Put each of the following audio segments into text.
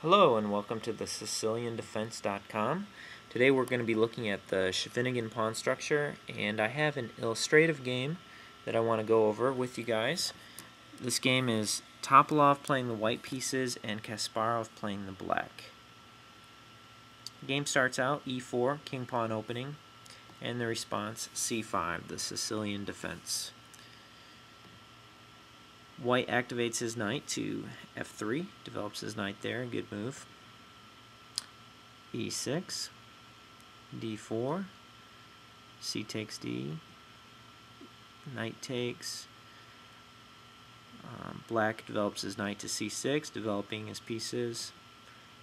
Hello and welcome to the SicilianDefense.com. Today we're going to be looking at the Scheveningen pawn structure, and I have an illustrative game that I want to go over with you guys. This game is Topalov playing the white pieces and Kasparov playing the black. The game starts out e4, king pawn opening, and the response c5, the Sicilian defense. White activates his knight to f3, develops his knight there, good move. e6, d4, c takes d, knight takes. Black develops his knight to c6, developing his pieces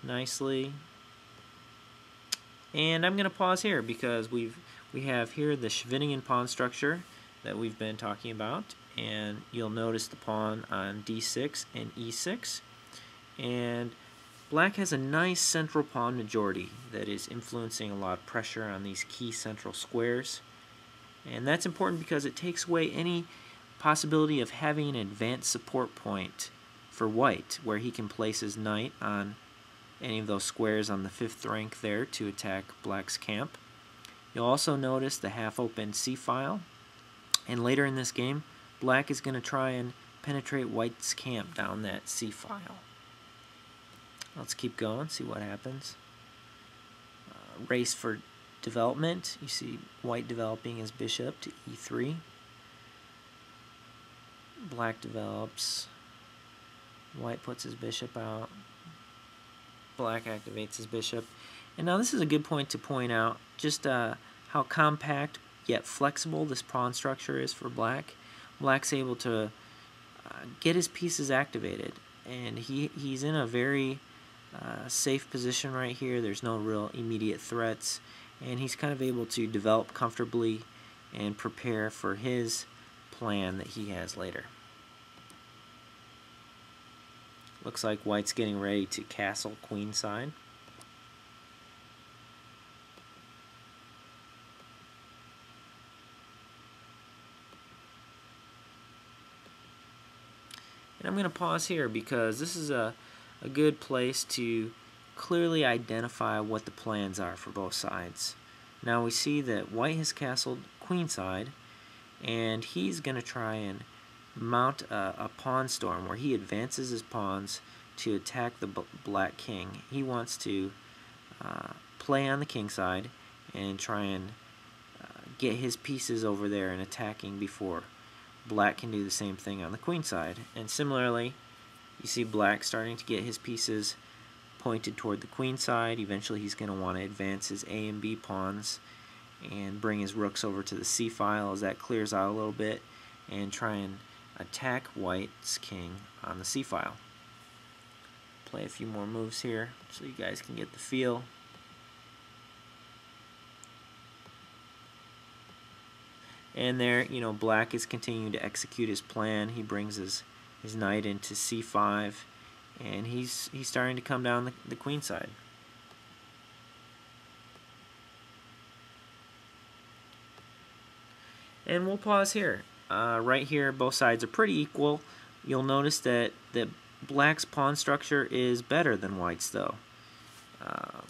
nicely. And I'm going to pause here because we have here the Scheveningen pawn structure that we've been talking about, and you'll notice the pawn on d6 and e6, and black has a nice central pawn majority that is influencing a lot of pressure on these key central squares, and that's important because it takes away any possibility of having an advanced support point for white where he can place his knight on any of those squares on the fifth rank there to attack black's camp. You'll also notice the half-open c-file, and later in this game black is going to try and penetrate white's camp down that c-file. Let's keep going, see what happens. Race for development. You see white developing his bishop to e3. Black develops. White puts his bishop out. Black activates his bishop. And now this is a good point to point out just how compact yet flexible this pawn structure is for black. Black's able to get his pieces activated, and he's in a very safe position right here. There's no real immediate threats, and he's kind of able to develop comfortably and prepare for his plan that he has later. Looks like white's getting ready to castle queenside. And I'm going to pause here because this is a good place to clearly identify what the plans are for both sides. Now we see that white has castled queenside, and he's going to try and mount a pawn storm where he advances his pawns to attack the black king. He wants to play on the king side and try and get his pieces over there and attacking before black can do the same thing on the queen side. And similarly, you see black starting to get his pieces pointed toward the queen side. Eventually he's going to want to advance his A and B pawns and bring his rooks over to the C file as that clears out a little bit, and try and attack white's king on the C file. Play a few more moves here so you guys can get the feel. And there, black is continuing to execute his plan. He brings his knight into c5, and he's starting to come down the queen side. And we'll pause here. Right here, both sides are pretty equal. You'll notice that black's pawn structure is better than white's, though.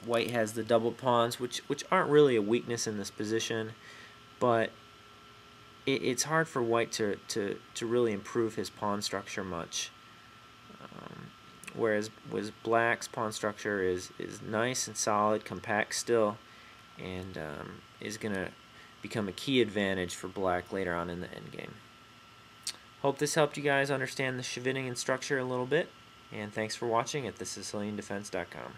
White has the double pawns, which aren't really a weakness in this position, but it's hard for white to really improve his pawn structure much. Whereas black's pawn structure is nice and solid, compact still, and is going to become a key advantage for black later on in the endgame. Hope this helped you guys understand the Scheveningen structure a little bit, and thanks for watching at the SicilianDefense.com.